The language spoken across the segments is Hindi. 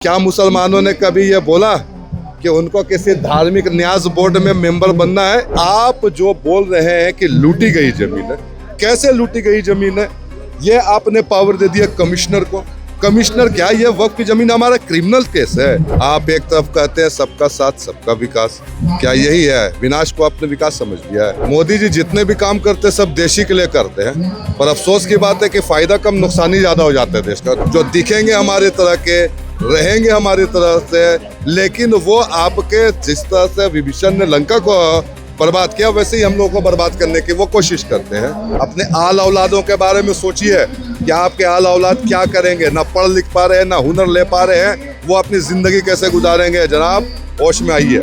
क्या मुसलमानों ने कभी ये बोला कि उनको किसी धार्मिक न्यास बोर्ड में मेंबर बनना है? आप जो बोल रहे हैं कि लूटी गई जमीन है, कैसे लूटी गई जमीन है? ये आपने पावर दे दिया कमिश्नर को। कमिश्नर क्या, ये वक्फ की जमीन हमारा क्रिमिनल केस है। आप एक तरफ कहते हैं सबका साथ सबका विकास, क्या यही है? विनाश को आपने विकास समझ लिया है। मोदी जी जितने भी काम करते हैं सब देश ही के लिए करते हैं, पर अफसोस की बात है कि फायदा कम नुकसान ही ज्यादा हो जाता है देश का। जो दिखेंगे हमारे तरह के, रहेंगे हमारी तरह से, लेकिन वो आपके जिस तरह से विभीषण ने लंका को बर्बाद किया वैसे ही हम लोगों को बर्बाद करने की वो कोशिश करते हैं। अपने आल औलादों के बारे में सोचिए कि आपके आल औलाद क्या करेंगे। ना पढ़ लिख पा रहे हैं, ना हुनर ले पा रहे हैं, वो अपनी जिंदगी कैसे गुजारेंगे? जनाब होश में आइए।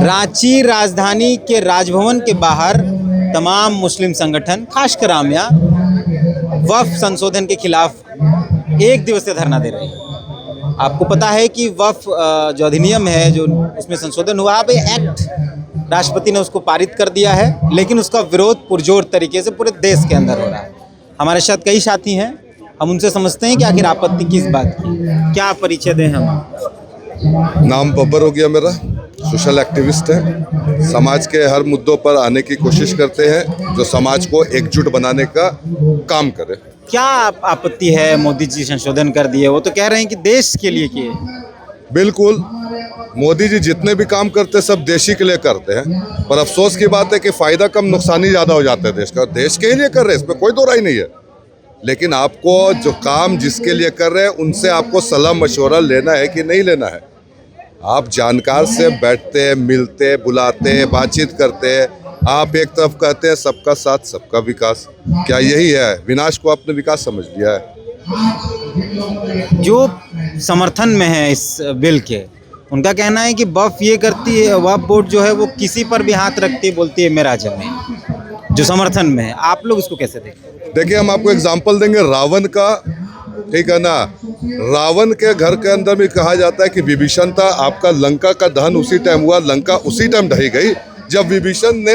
रांची राजधानी के राजभवन के बाहर तमाम मुस्लिम संगठन, खासकर आमिया, वक्फ संशोधन के खिलाफ एक दिवसीय धरना दे रहे हैं। आपको पता है कि वक्फ जो अधिनियम है, जो उसमें संशोधन हुआ, अब एक्ट राष्ट्रपति ने उसको पारित कर दिया है, लेकिन उसका विरोध पुरजोर तरीके से पूरे देश के अंदर हो रहा है। हमारे साथ कई साथी हैं, हम उनसे समझते हैं कि आखिर आपत्ति किस बात की, क्या परिचय दें हम। नाम बब्बर हो गया मेरा, सोशल एक्टिविस्ट है, समाज के हर मुद्दों पर आने की कोशिश करते हैं, जो समाज को एकजुट बनाने का काम करे। क्या आपत्ति है? मोदी जी संशोधन कर दिए, वो तो कह रहे हैं कि देश के लिए किए। बिल्कुल, मोदी जी जितने भी काम करते हैं सब देश ही के लिए करते हैं, पर अफसोस की बात है कि फायदा कम नुकसान ही ज्यादा हो जाता है देश का। देश के लिए कर रहे हैं, इसमें कोई दो राय नहीं है, लेकिन आपको जो काम जिसके लिए कर रहे हैं उनसे आपको सलाह मशवरा लेना है कि नहीं लेना है। आप जानकार से बैठते हैं, मिलते, बुलाते, बातचीत करते हैं। आप एक तरफ कहते हैं सबका साथ सबका विकास, क्या यही है? विनाश को आपने विकास समझ लिया है। जो समर्थन में है इस बिल के, उनका कहना है कि वक्फ ये करती है, वक्फ बोर्ड जो है वो किसी पर भी हाथ रखती है, बोलती है मेरा जमीन। जो समर्थन में है, आप लोग इसको कैसे देखते? देखिए, हम आपको एग्जाम्पल देंगे रावण का, ठीक है ना। रावण के घर के अंदर भी कहा जाता है कि विभीषण था, आपका लंका का दहन उसी टाइम हुआ, लंका उसी टाइम ढही गई जब विभीषण ने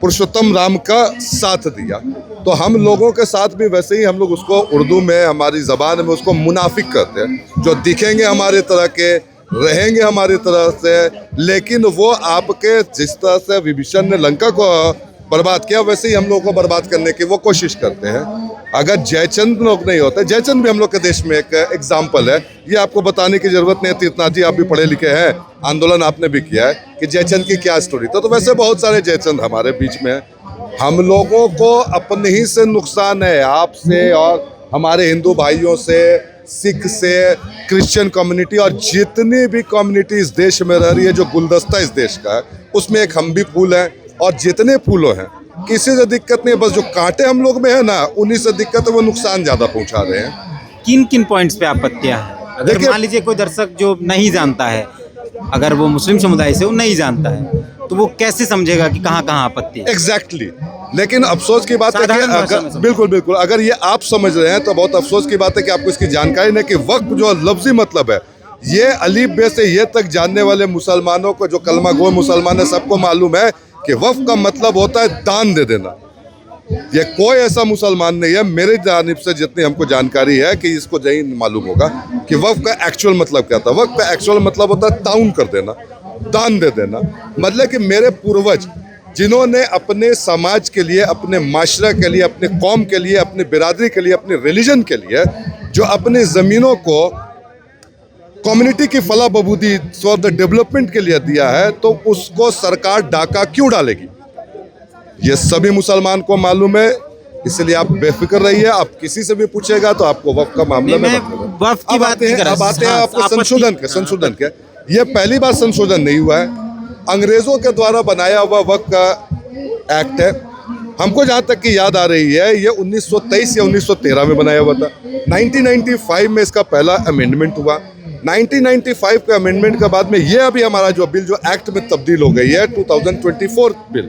पुरुषोत्तम राम का साथ दिया। तो हम लोगों के साथ भी वैसे ही, हम लोग उसको उर्दू में, हमारी जबान में उसको मुनाफिक कहते हैं। जो दिखेंगे हमारे तरह के, रहेंगे हमारी तरह से, लेकिन वो आपके जिस तरह से विभीषण ने लंका को बर्बाद किया वैसे ही हम लोगों को बर्बाद करने की वो कोशिश करते हैं। अगर जयचंद लोग नहीं होते, जयचंद भी हम लोग के देश में एक एग्जाम्पल है, ये आपको बताने की जरूरत नहीं है। तीर्थनाथ जी, आप भी पढ़े लिखे हैं, आंदोलन आपने भी किया है कि जयचंद की क्या स्टोरी। तो वैसे बहुत सारे जयचंद हमारे बीच में हैं। हम लोगों को अपने ही से नुकसान है, आपसे और हमारे हिंदू भाइयों से, सिख से, क्रिश्चियन कम्युनिटी और जितनी भी कम्युनिटी इस देश में रह रही है, जो गुलदस्ता इस देश का है, उसमें एक हम भी फूल हैं। और जितने फूलों हैं किसी से दिक्कत नहीं, बस जो कांटे हम लोग में है ना, उन्हीं से दिक्कत है, वो नुकसान ज्यादा पहुंचा रहे हैं। किन किन पॉइंट्स पे आपत्तियां हैं? अगर मान लीजिए कोई दर्शक जो नहीं जानता है, अगर वो मुस्लिम समुदाय से वो नहीं जानता है, तो वो कैसे समझेगा कि कहाँ कहाँ आपत्ति है? एग्जैक्टली लेकिन अफसोस की बात है कि अगर बिल्कुल अगर ये आप समझ रहे हैं तो बहुत अफसोस की बात है कि आपको इसकी जानकारी नहीं कि वक्फ जो लफ्जी मतलब है, ये अलीफ बे से ये तक जानने वाले मुसलमानों को, जो कलमा गो मुसलमान है, सबको मालूम है कि वक्फ का मतलब होता है दान दे देना। ये कोई ऐसा मुसलमान नहीं है, मेरे जानिब से जितनी हमको जानकारी है, कि इसको यही मालूम होगा कि वक्फ का एक्चुअल मतलब क्या था। वक्फ का एक्चुअल मतलब होता है ताउन कर देना, दान दे देना। मतलब कि मेरे पूर्वज जिन्होंने अपने समाज के लिए, अपने माशरा के लिए, अपने कौम के लिए, अपनी बिरादरी के लिए, अपने रिलीजन के लिए, जो अपनी ज़मीनों को कम्युनिटी की फला बबूदी फॉर द डेवलपमेंट के लिए दिया है, तो उसको सरकार डाका क्यों डालेगी? ये सभी मुसलमान को मालूम है, इसलिए आप बेफिक्र रहिए। आप किसी से भी पूछेगा तो आपको वक्फ का मामला में वक्फ की बात नहीं कर रहा। अब आते हैं आपको संशोधन के। ये पहली बार संशोधन नहीं हुआ है, अंग्रेजों के द्वारा बनाया हुआ वक्फ का एक्ट है। हमको जहाँ तक की याद आ रही है, ये 1923 या 1913 में बनाया हुआ था। 1995 में इसका पहला अमेंडमेंट हुआ। 1995 के अमेंडमेंट के बाद में ये अभी हमारा जो बिल, जो एक्ट में तब्दील हो गई है, 2024 बिल,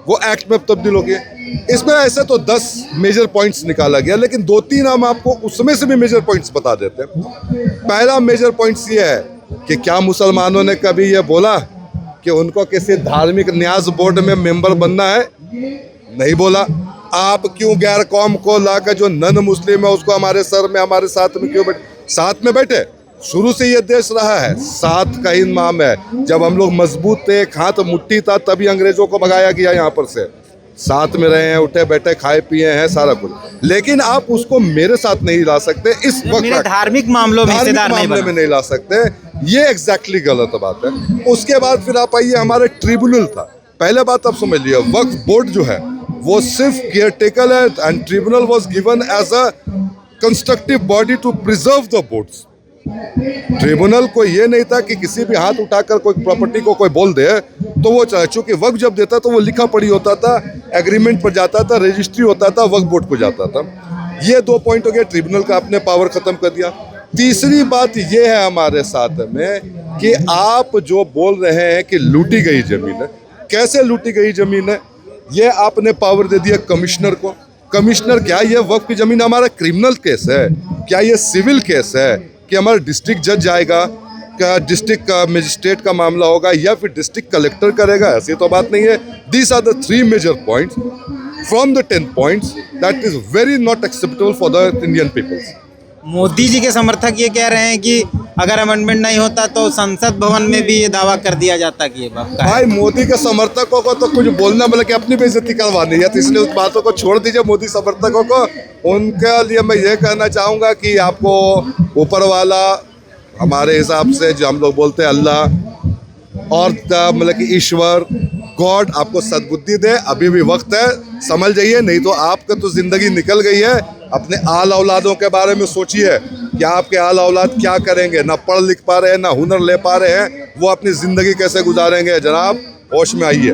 वो एक्ट में तब्दील हो गई है। इसमें ऐसे तो 10 मेजर पॉइंट्स निकाला गया, लेकिन 2-3 हम आपको उसमें से भी मेजर पॉइंट्स बता देते हैं। पहला मेजर पॉइंट्स ये है कि क्या मुसलमानों ने कभी ये बोला कि उनको किसी धार्मिक न्यास बोर्ड में मेंबर बनना है? नहीं बोला। आप क्यों गैर कौम को लाकर जो नन मुस्लिम है उसको हमारे सर में हमारे साथ में क्यों बैठे? साथ में बैठे। शुरू से ये देश रहा है साथ का ही नाम है। जब हम लोग मजबूत थे, एक हाथ मुट्ठी था, तभी अंग्रेजों को भगाया गया यहाँ पर से। साथ में रहे हैं, उठे बैठे, खाए पिए हैं, सारा कुछ। लेकिन आप उसको मेरे साथ नहीं ला सकते इस वक्त। मेरे धार्मिक मामलों में हिस्सेदार नहीं मामले में बना। नहीं ला सकते, ये एग्जैक्टली गलत बात है। उसके बाद फिर आप आइए, हमारे ट्रिब्यूनल था। पहले बात आप समझ लिया, वक्फ बोर्ड जो है वो सिर्फ केयरटेकर है, and tribunal was given as a constructive body to preserve the boards. Tribunal को ये नहीं था कि किसी भी हाथ उठाकर कोई प्रॉपर्टी को कोई बोल दे तो वो चाहे, चूंकि वक्त जब देता तो वो लिखा पढ़ी होता था, एग्रीमेंट पर जाता था, रजिस्ट्री होता था, वक्त बोर्ड को जाता था। ये 2 पॉइंट हो गया, ट्रिब्यूनल का आपने पावर खत्म कर दिया। तीसरी बात ये है हमारे साथ में कि आप जो बोल रहे हैं कि लूटी गई जमीन है, कैसे लूटी गई जमीन है? ये आपने पावर दे दिया कमिश्नर को। कमिश्नर क्या, ये वक्त की जमीन हमारा क्रिमिनल केस है क्या, ये सिविल केस है कि हमारा डिस्ट्रिक्ट जज जाएगा, क्या डिस्ट्रिक्ट का मजिस्ट्रेट का मामला होगा, या फिर डिस्ट्रिक्ट कलेक्टर करेगा? ऐसी तो बात नहीं है। These are the 3 major points from the 10 points that is very not acceptable for the Indian peoples. Modi ji के समर्थक ये कह रहे हैं कि अगर अमेंडमेंट नहीं होता तो संसद भवन में भी ये दावा कर दिया जाता कि ये आपका है। भाई मोदी के समर्थकों को तो कुछ बोलना मतलब कि अपनी बेइज्जती करवानी है, तो इसलिए उस बातों को छोड़ दीजिए। मोदी समर्थकों को, उनके लिए मैं ये कहना चाहूँगा कि आपको ऊपर वाला, हमारे हिसाब से जो हम लोग बोलते हैं अल्लाह, और मतलब कि ईश्वर, गॉड आपको सद्बुद्धि दे। अभी भी वक्त है, समझ जाइए, नहीं तो आपका तो ज़िंदगी निकल गई है। अपने आल औलादों के बारे में सोचिए कि आपके आल औलाद क्या करेंगे। ना पढ़ लिख पा रहे हैं, ना हुनर ले पा रहे हैं, वो अपनी ज़िंदगी कैसे गुजारेंगे? जनाब होश में आइए।